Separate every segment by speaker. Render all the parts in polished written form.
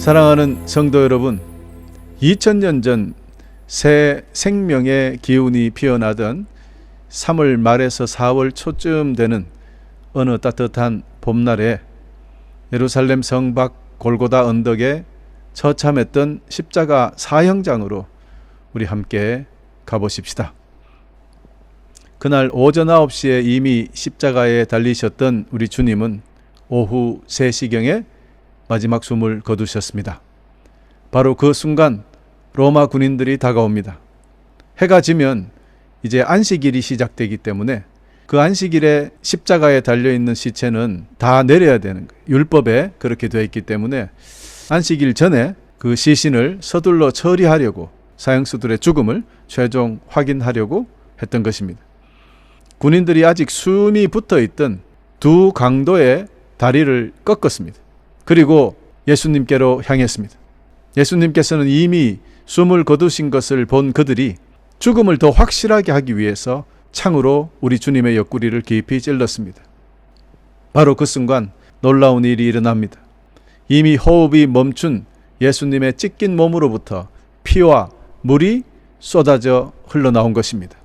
Speaker 1: 사랑하는 성도 여러분, 2000년 전 새 생명의 기운이 피어나던 3월 말에서 4월 초쯤 되는 어느 따뜻한 봄날에 예루살렘 성 밖 골고다 언덕에 처참했던 십자가 사형장으로 우리 함께 가보십시다. 그날 오전 9시에 이미 십자가에 달리셨던 우리 주님은 오후 3시경에 마지막 숨을 거두셨습니다. 바로 그 순간 로마 군인들이 다가옵니다. 해가 지면 이제 안식일이 시작되기 때문에 그 안식일에 십자가에 달려있는 시체는 다 내려야 되는 거예요. 율법에 그렇게 되어 있기 때문에 안식일 전에 그 시신을 서둘러 처리하려고 사형수들의 죽음을 최종 확인하려고 했던 것입니다. 군인들이 아직 숨이 붙어있던 두 강도의 다리를 꺾었습니다. 그리고 예수님께로 향했습니다. 예수님께서는 이미 숨을 거두신 것을 본 그들이 죽음을 더 확실하게 하기 위해서 창으로 우리 주님의 옆구리를 깊이 찔렀습니다. 바로 그 순간 놀라운 일이 일어납니다. 이미 호흡이 멈춘 예수님의 찢긴 몸으로부터 피와 물이 쏟아져 흘러나온 것입니다.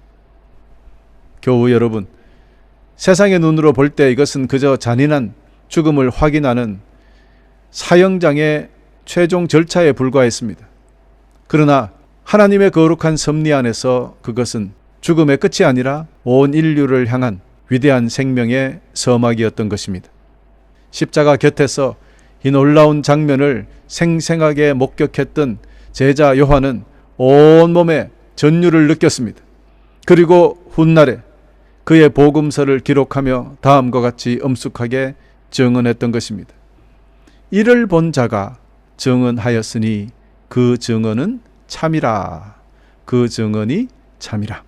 Speaker 1: 교우 여러분, 세상의 눈으로 볼 때 이것은 그저 잔인한 죽음을 확인하는 사형장의 최종 절차에 불과했습니다. 그러나 하나님의 거룩한 섭리 안에서 그것은 죽음의 끝이 아니라 온 인류를 향한 위대한 생명의 서막이었던 것입니다. 십자가 곁에서 이 놀라운 장면을 생생하게 목격했던 제자 요한은 온몸에 전율을 느꼈습니다. 그리고 훗날에 그의 복음서를 기록하며 다음과 같이 엄숙하게 증언했던 것입니다. 이를 본 자가 증언하였으니 그 증언은 참이라. 그 증언이 참이라.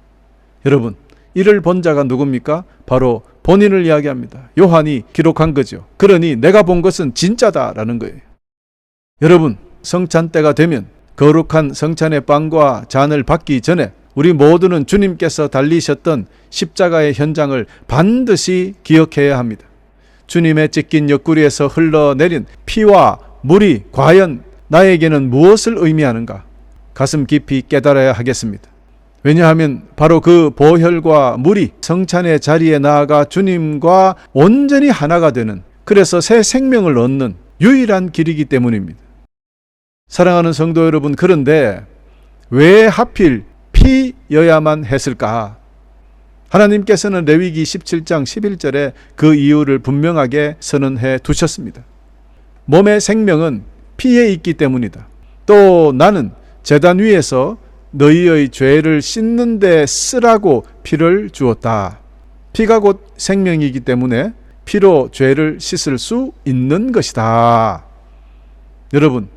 Speaker 1: 여러분, 이를 본 자가 누굽니까? 바로 본인을 이야기합니다. 요한이 기록한 거죠. 그러니 내가 본 것은 진짜다라는 거예요. 여러분, 성찬 때가 되면 거룩한 성찬의 빵과 잔을 받기 전에 우리 모두는 주님께서 달리셨던 십자가의 현장을 반드시 기억해야 합니다. 주님의 찢긴 옆구리에서 흘러내린 피와 물이 과연 나에게는 무엇을 의미하는가? 가슴 깊이 깨달아야 하겠습니다. 왜냐하면 바로 그 보혈과 물이 성찬의 자리에 나아가 주님과 온전히 하나가 되는, 그래서 새 생명을 얻는 유일한 길이기 때문입니다. 사랑하는 성도 여러분, 그런데 왜 하필 피여야만 했을까? 하나님께서는 레위기 17장 11절에 그 이유를 분명하게 선언해 두셨습니다. 몸의 생명은 피에 있기 때문이다. 또 나는 제단 위에서 너희의 죄를 씻는 데 쓰라고 피를 주었다. 피가 곧 생명이기 때문에 피로 죄를 씻을 수 있는 것이다. 여러분,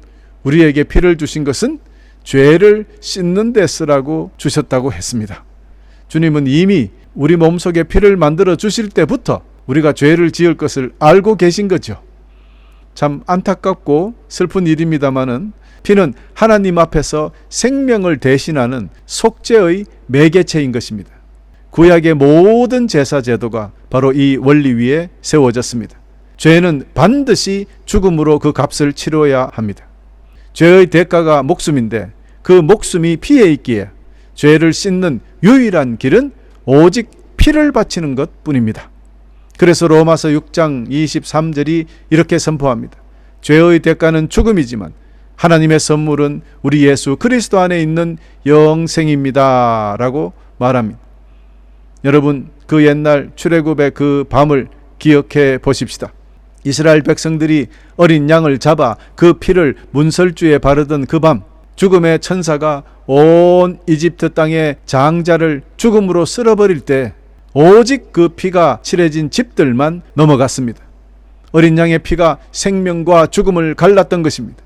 Speaker 1: 우리에게 피를 주신 것은 죄를 씻는 데 쓰라고 주셨다고 했습니다. 주님은 이미 우리 몸속에 피를 만들어 주실 때부터 우리가 죄를 지을 것을 알고 계신 거죠. 참 안타깝고 슬픈 일입니다마는 피는 하나님 앞에서 생명을 대신하는 속죄의 매개체인 것입니다. 구약의 모든 제사 제도가 바로 이 원리 위에 세워졌습니다. 죄는 반드시 죽음으로 그 값을 치러야 합니다. 죄의 대가가 목숨인데 그 목숨이 피에 있기에 죄를 씻는 유일한 길은 오직 피를 바치는 것뿐입니다. 그래서 로마서 6장 23절이 이렇게 선포합니다. 죄의 대가는 죽음이지만 하나님의 선물은 우리 예수 그리스도 안에 있는 영생입니다 라고 말합니다. 여러분, 그 옛날 출애굽의 그 밤을 기억해 보십시다. 이스라엘 백성들이 어린 양을 잡아 그 피를 문설주에 바르던 그 밤, 죽음의 천사가 온 이집트 땅의 장자를 죽음으로 쓸어버릴 때 오직 그 피가 칠해진 집들만 넘어갔습니다. 어린 양의 피가 생명과 죽음을 갈랐던 것입니다.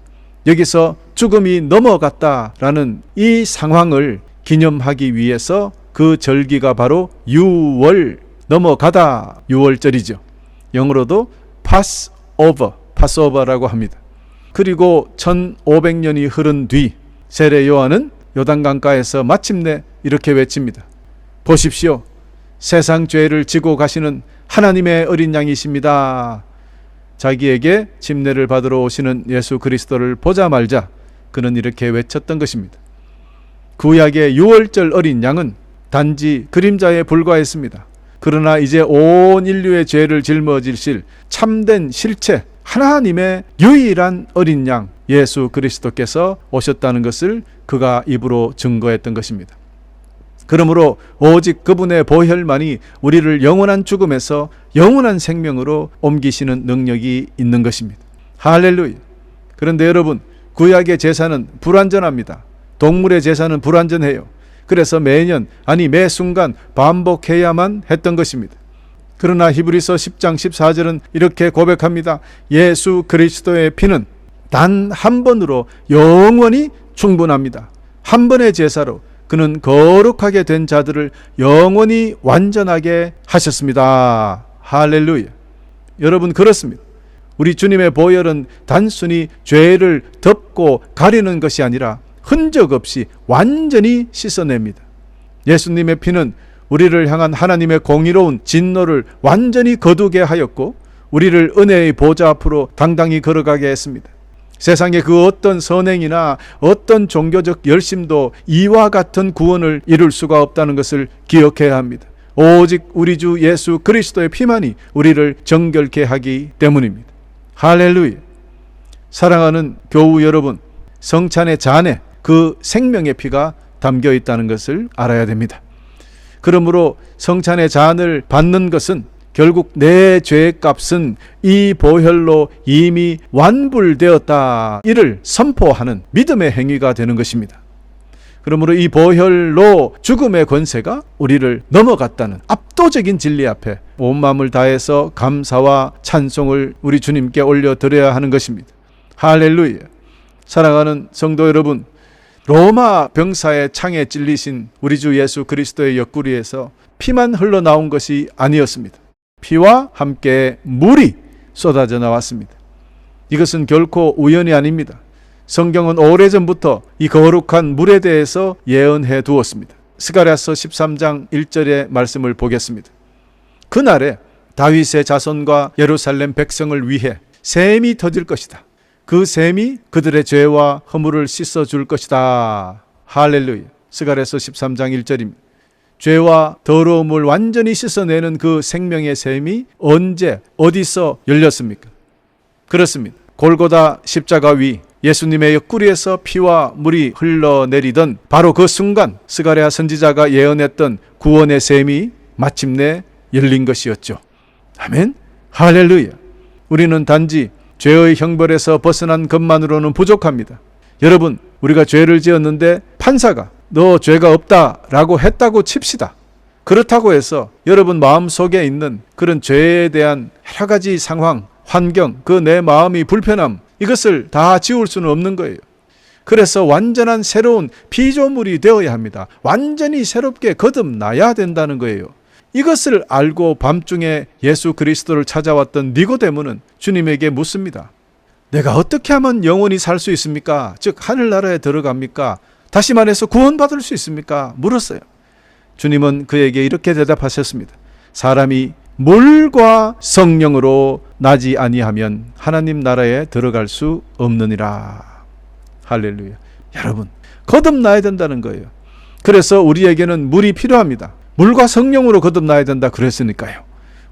Speaker 1: 여기서 죽음이 넘어갔다라는 이 상황을 기념하기 위해서 그 절기가 바로 유월, 넘어가다 유월절이죠. 영어로도 파스오버라고 합니다. 그리고 1500년이 흐른 뒤 세례 요한은 요단강가에서 마침내 이렇게 외칩니다. 보십시오. 세상 죄를 지고 가시는 하나님의 어린 양이십니다. 자기에게 침례를 받으러 오시는 예수 그리스도를 보자마자 그는 이렇게 외쳤던 것입니다. 구약의 6월절 어린 양은 단지 그림자에 불과했습니다. 그러나 이제 온 인류의 죄를 짊어지실 참된 실체, 하나님의 유일한 어린 양 예수 그리스도께서 오셨다는 것을 그가 입으로 증거했던 것입니다. 그러므로 오직 그분의 보혈만이 우리를 영원한 죽음에서 영원한 생명으로 옮기시는 능력이 있는 것입니다. 할렐루야. 그런데 여러분, 구약의 제사는 불완전합니다. 동물의 제사는 불완전해요. 그래서 매년, 아니 매 순간 반복해야만 했던 것입니다. 그러나 히브리서 10장 14절은 이렇게 고백합니다. 예수 그리스도의 피는 단 한 번으로 영원히 충분합니다. 한 번의 제사로 그는 거룩하게 된 자들을 영원히 완전하게 하셨습니다. 할렐루야. 여러분, 그렇습니다. 우리 주님의 보혈은 단순히 죄를 덮고 가리는 것이 아니라 흔적 없이 완전히 씻어냅니다. 예수님의 피는 우리를 향한 하나님의 공의로운 진노를 완전히 거두게 하였고 우리를 은혜의 보좌 앞으로 당당히 걸어가게 했습니다. 세상의 그 어떤 선행이나 어떤 종교적 열심도 이와 같은 구원을 이룰 수가 없다는 것을 기억해야 합니다. 오직 우리 주 예수 그리스도의 피만이 우리를 정결케 하기 때문입니다. 할렐루야. 사랑하는 교우 여러분, 성찬의 잔에 그 생명의 피가 담겨 있다는 것을 알아야 됩니다. 그러므로 성찬의 잔을 받는 것은 결국 내 죄의 값은 이 보혈로 이미 완불되었다, 이를 선포하는 믿음의 행위가 되는 것입니다. 그러므로 이 보혈로 죽음의 권세가 우리를 넘어갔다는 압도적인 진리 앞에 온 마음을 다해서 감사와 찬송을 우리 주님께 올려드려야 하는 것입니다. 할렐루야. 사랑하는 성도 여러분, 로마 병사의 창에 찔리신 우리 주 예수 그리스도의 옆구리에서 피만 흘러나온 것이 아니었습니다. 피와 함께 물이 쏟아져 나왔습니다. 이것은 결코 우연이 아닙니다. 성경은 오래전부터 이 거룩한 물에 대해서 예언해 두었습니다. 스가랴서 13장 1절의 말씀을 보겠습니다. 그날에 다윗의 자손과 예루살렘 백성을 위해 샘이 터질 것이다. 그 샘이 그들의 죄와 허물을 씻어줄 것이다. 할렐루야. 스가랴서 13장 1절입니다. 죄와 더러움을 완전히 씻어내는 그 생명의 샘이 언제 어디서 열렸습니까? 그렇습니다. 골고다 십자가 위 예수님의 옆구리에서 피와 물이 흘러내리던 바로 그 순간 스가랴 선지자가 예언했던 구원의 샘이 마침내 열린 것이었죠. 아멘. 할렐루야. 우리는 단지 죄의 형벌에서 벗어난 것만으로는 부족합니다. 여러분, 우리가 죄를 지었는데 판사가 너 죄가 없다라고 했다고 칩시다. 그렇다고 해서 여러분 마음속에 있는 그런 죄에 대한 여러 가지 상황, 환경, 그 내 마음이 불편함, 이것을 다 지울 수는 없는 거예요. 그래서 완전한 새로운 피조물이 되어야 합니다. 완전히 새롭게 거듭나야 된다는 거예요. 이것을 알고 밤중에 예수 그리스도를 찾아왔던 니고데모는 주님에게 묻습니다. 내가 어떻게 하면 영원히 살 수 있습니까? 즉 하늘나라에 들어갑니까? 다시 말해서 구원받을 수 있습니까? 물었어요. 주님은 그에게 이렇게 대답하셨습니다. 사람이 물과 성령으로 나지 아니하면 하나님 나라에 들어갈 수 없느니라. 할렐루야. 여러분, 거듭나야 된다는 거예요. 그래서 우리에게는 물이 필요합니다. 물과 성령으로 거듭나야 된다 그랬으니까요.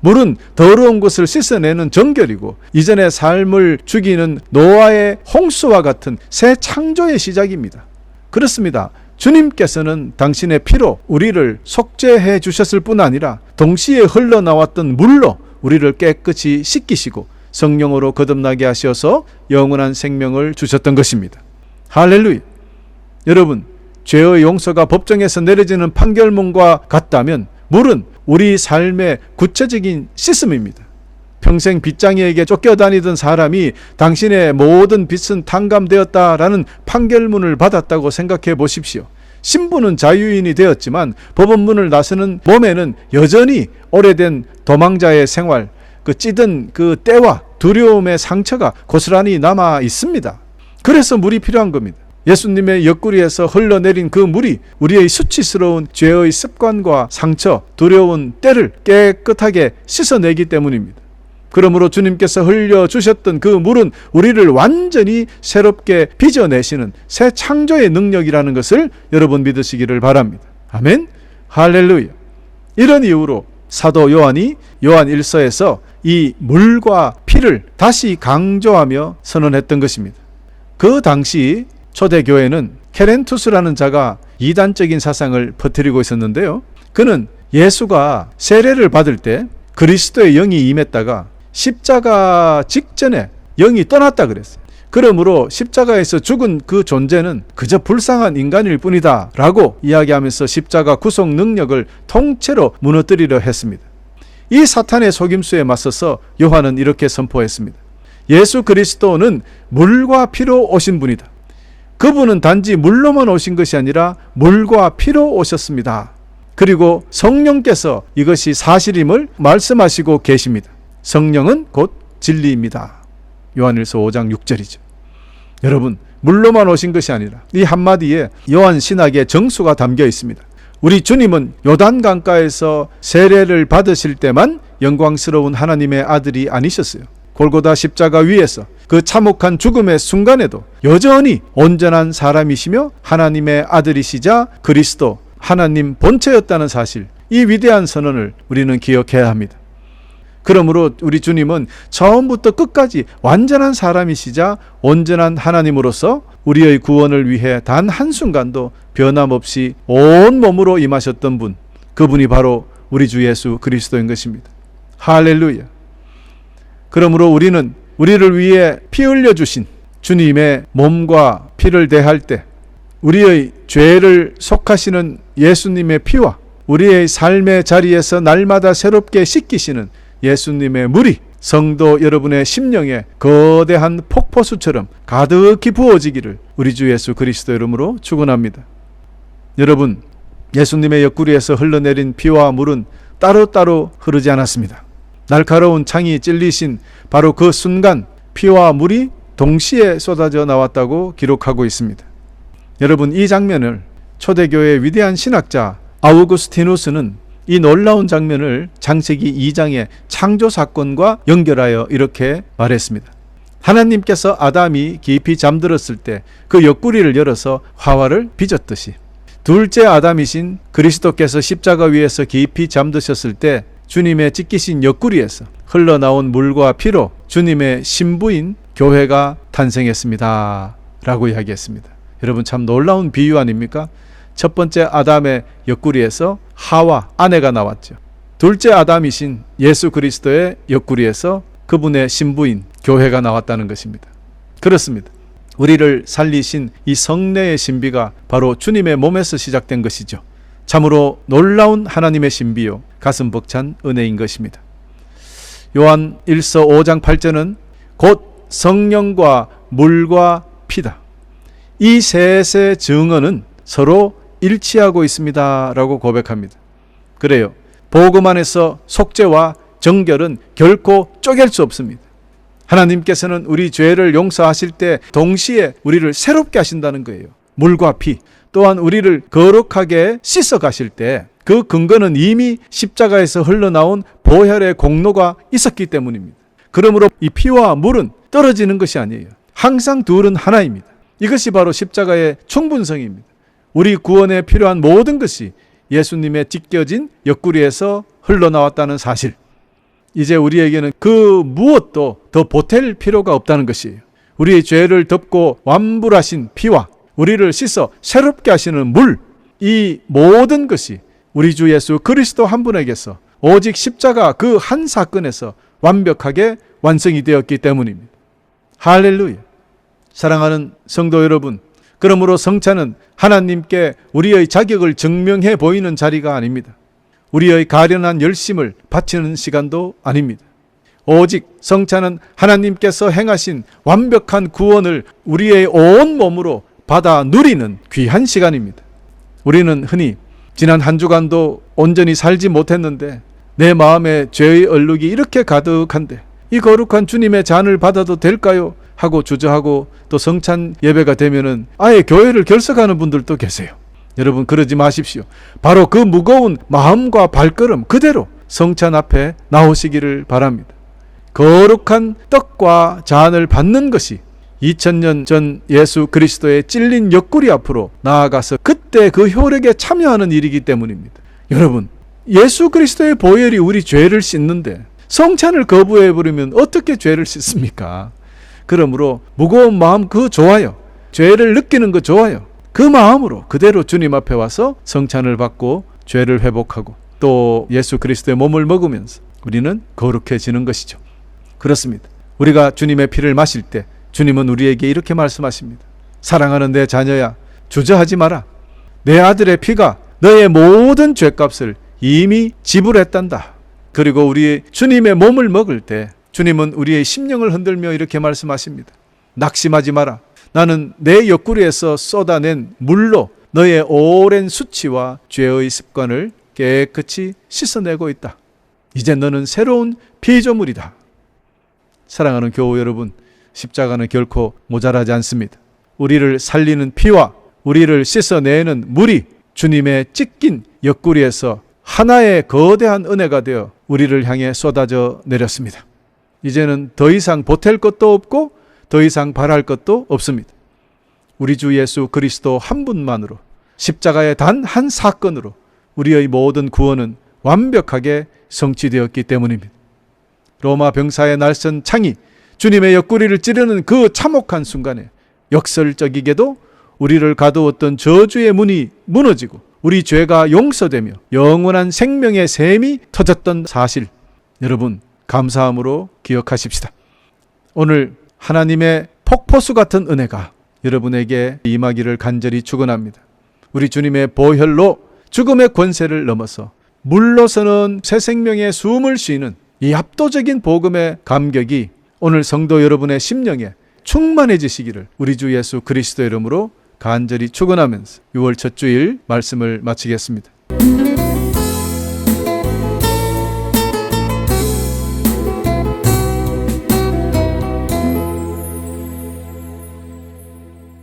Speaker 1: 물은 더러운 것을 씻어내는 정결이고 이전의 삶을 죽이는 노아의 홍수와 같은 새 창조의 시작입니다. 그렇습니다. 주님께서는 당신의 피로 우리를 속죄해 주셨을 뿐 아니라 동시에 흘러나왔던 물로 우리를 깨끗이 씻기시고 성령으로 거듭나게 하셔서 영원한 생명을 주셨던 것입니다. 할렐루야. 여러분, 죄의 용서가 법정에서 내려지는 판결문과 같다면 물은 우리 삶의 구체적인 씻음입니다. 평생 빚장이에게 쫓겨다니던 사람이 당신의 모든 빚은 탕감되었다라는 판결문을 받았다고 생각해 보십시오. 신부는 자유인이 되었지만 법원문을 나서는 몸에는 여전히 오래된 도망자의 생활, 그 찌든 그 때와 두려움의 상처가 고스란히 남아 있습니다. 그래서 물이 필요한 겁니다. 예수님의 옆구리에서 흘러내린 그 물이 우리의 수치스러운 죄의 습관과 상처, 두려운 때를 깨끗하게 씻어내기 때문입니다. 그러므로 주님께서 흘려주셨던 그 물은 우리를 완전히 새롭게 빚어내시는 새 창조의 능력이라는 것을 여러분 믿으시기를 바랍니다. 아멘. 할렐루야. 이런 이유로 사도 요한이 요한 1서에서 이 물과 피를 다시 강조하며 선언했던 것입니다. 그 당시 초대교회는 케렌투스라는 자가 이단적인 사상을 퍼뜨리고 있었는데요. 그는 예수가 세례를 받을 때 그리스도의 영이 임했다가 십자가 직전에 영이 떠났다 그랬어요. 그러므로 십자가에서 죽은 그 존재는 그저 불쌍한 인간일 뿐이다 라고 이야기하면서 십자가 구속 능력을 통째로 무너뜨리려 했습니다. 이 사탄의 속임수에 맞서서 요한은 이렇게 선포했습니다. 예수 그리스도는 물과 피로 오신 분이다. 그분은 단지 물로만 오신 것이 아니라 물과 피로 오셨습니다. 그리고 성령께서 이것이 사실임을 말씀하시고 계십니다. 성령은 곧 진리입니다. 요한일서 5장 6절이죠. 여러분, 물로만 오신 것이 아니라 이 한마디에 요한 신학의 정수가 담겨 있습니다. 우리 주님은 요단강가에서 세례를 받으실 때만 영광스러운 하나님의 아들이 아니셨어요. 골고다 십자가 위에서 그 참혹한 죽음의 순간에도 여전히 온전한 사람이시며 하나님의 아들이시자 그리스도 하나님 본체였다는 사실, 이 위대한 선언을 우리는 기억해야 합니다. 그러므로 우리 주님은 처음부터 끝까지 완전한 사람이시자 온전한 하나님으로서 우리의 구원을 위해 단 한순간도 변함없이 온 몸으로 임하셨던 분, 그분이 바로 우리 주 예수 그리스도인 것입니다. 할렐루야. 그러므로 우리는 우리를 위해 피 흘려주신 주님의 몸과 피를 대할 때 우리의 죄를 속하시는 예수님의 피와 우리의 삶의 자리에서 날마다 새롭게 씻기시는 예수님의 물이 성도 여러분의 심령에 거대한 폭포수처럼 가득히 부어지기를 우리 주 예수 그리스도 이름으로 축원합니다. 여러분, 예수님의 옆구리에서 흘러내린 피와 물은 따로따로 흐르지 않았습니다. 날카로운 창이 찔리신 바로 그 순간 피와 물이 동시에 쏟아져 나왔다고 기록하고 있습니다. 여러분, 이 장면을 초대교회의 위대한 신학자 아우구스티누스는 이 놀라운 장면을 창세기 2장의 창조 사건과 연결하여 이렇게 말했습니다. 하나님께서 아담이 깊이 잠들었을 때 그 옆구리를 열어서 화와를 빚었듯이 둘째 아담이신 그리스도께서 십자가 위에서 깊이 잠드셨을 때 주님의 찢기신 옆구리에서 흘러나온 물과 피로 주님의 신부인 교회가 탄생했습니다 라고 이야기했습니다. 여러분, 참 놀라운 비유 아닙니까? 첫 번째 아담의 옆구리에서 하와 아내가 나왔죠. 둘째 아담이신 예수 그리스도의 옆구리에서 그분의 신부인 교회가 나왔다는 것입니다. 그렇습니다. 우리를 살리신 이 성례의 신비가 바로 주님의 몸에서 시작된 것이죠. 참으로 놀라운 하나님의 신비요 가슴 벅찬 은혜인 것입니다. 요한 1서 5장 8절은 곧 성령과 물과 피다. 이 셋의 증언은 서로 일치하고 있습니다 라고 고백합니다. 그래요. 복음 안에서 속죄와 정결은 결코 쪼갤 수 없습니다. 하나님께서는 우리 죄를 용서하실 때 동시에 우리를 새롭게 하신다는 거예요. 물과 피, 또한 우리를 거룩하게 씻어 가실 때 그 근거는 이미 십자가에서 흘러나온 보혈의 공로가 있었기 때문입니다. 그러므로 이 피와 물은 떨어지는 것이 아니에요. 항상 둘은 하나입니다. 이것이 바로 십자가의 충분성입니다. 우리 구원에 필요한 모든 것이 예수님의 찢겨진 옆구리에서 흘러나왔다는 사실, 이제 우리에게는 그 무엇도 더 보탤 필요가 없다는 것이에요. 우리의 죄를 덮고 완불하신 피와 우리를 씻어 새롭게 하시는 물, 이 모든 것이 우리 주 예수 그리스도 한 분에게서 오직 십자가 그 한 사건에서 완벽하게 완성이 되었기 때문입니다. 할렐루야. 사랑하는 성도 여러분, 그러므로 성찬은 하나님께 우리의 자격을 증명해 보이는 자리가 아닙니다. 우리의 가련한 열심을 바치는 시간도 아닙니다. 오직 성찬은 하나님께서 행하신 완벽한 구원을 우리의 온 몸으로 받아 누리는 귀한 시간입니다. 우리는 흔히 지난 한 주간도 온전히 살지 못했는데 내 마음에 죄의 얼룩이 이렇게 가득한데 이 거룩한 주님의 잔을 받아도 될까요? 하고 주저하고 또 성찬 예배가 되면은 아예 교회를 결석하는 분들도 계세요. 여러분, 그러지 마십시오. 바로 그 무거운 마음과 발걸음 그대로 성찬 앞에 나오시기를 바랍니다. 거룩한 떡과 잔을 받는 것이 2000년 전 예수 그리스도의 찔린 옆구리 앞으로 나아가서 그때 그 효력에 참여하는 일이기 때문입니다. 여러분, 예수 그리스도의 보혈이 우리 죄를 씻는데 성찬을 거부해버리면 어떻게 죄를 씻습니까? 그러므로 무거운 마음 그거 좋아요. 죄를 느끼는 거 좋아요. 그 마음으로 그대로 주님 앞에 와서 성찬을 받고 죄를 회복하고 또 예수 그리스도의 몸을 먹으면서 우리는 거룩해지는 것이죠. 그렇습니다. 우리가 주님의 피를 마실 때 주님은 우리에게 이렇게 말씀하십니다. 사랑하는 내 자녀야, 주저하지 마라. 내 아들의 피가 너의 모든 죄값을 이미 지불했단다. 그리고 우리 주님의 몸을 먹을 때 주님은 우리의 심령을 흔들며 이렇게 말씀하십니다. 낙심하지 마라. 나는 내 옆구리에서 쏟아낸 물로 너의 오랜 수치와 죄의 습관을 깨끗이 씻어내고 있다. 이제 너는 새로운 피조물이다. 사랑하는 교우 여러분, 십자가는 결코 모자라지 않습니다. 우리를 살리는 피와 우리를 씻어내는 물이 주님의 찢긴 옆구리에서 하나의 거대한 은혜가 되어 우리를 향해 쏟아져 내렸습니다. 이제는 더 이상 보탤 것도 없고 더 이상 바랄 것도 없습니다. 우리 주 예수 그리스도 한 분만으로 십자가의 단 한 사건으로 우리의 모든 구원은 완벽하게 성취되었기 때문입니다. 로마 병사의 날선 창이 주님의 옆구리를 찌르는 그 참혹한 순간에 역설적이게도 우리를 가두었던 저주의 문이 무너지고 우리 죄가 용서되며 영원한 생명의 샘이 터졌던 사실, 여러분 감사함으로 기억하십시다. 오늘 하나님의 폭포수 같은 은혜가 여러분에게 임하기를 간절히 축원합니다. 우리 주님의 보혈로 죽음의 권세를 넘어서 물로서는 새 생명의 숨을 쉬는 이 압도적인 복음의 감격이 오늘 성도 여러분의 심령에 충만해지시기를 우리 주 예수 그리스도 이름으로 간절히 축원하면서 6월 첫 주일 말씀을 마치겠습니다.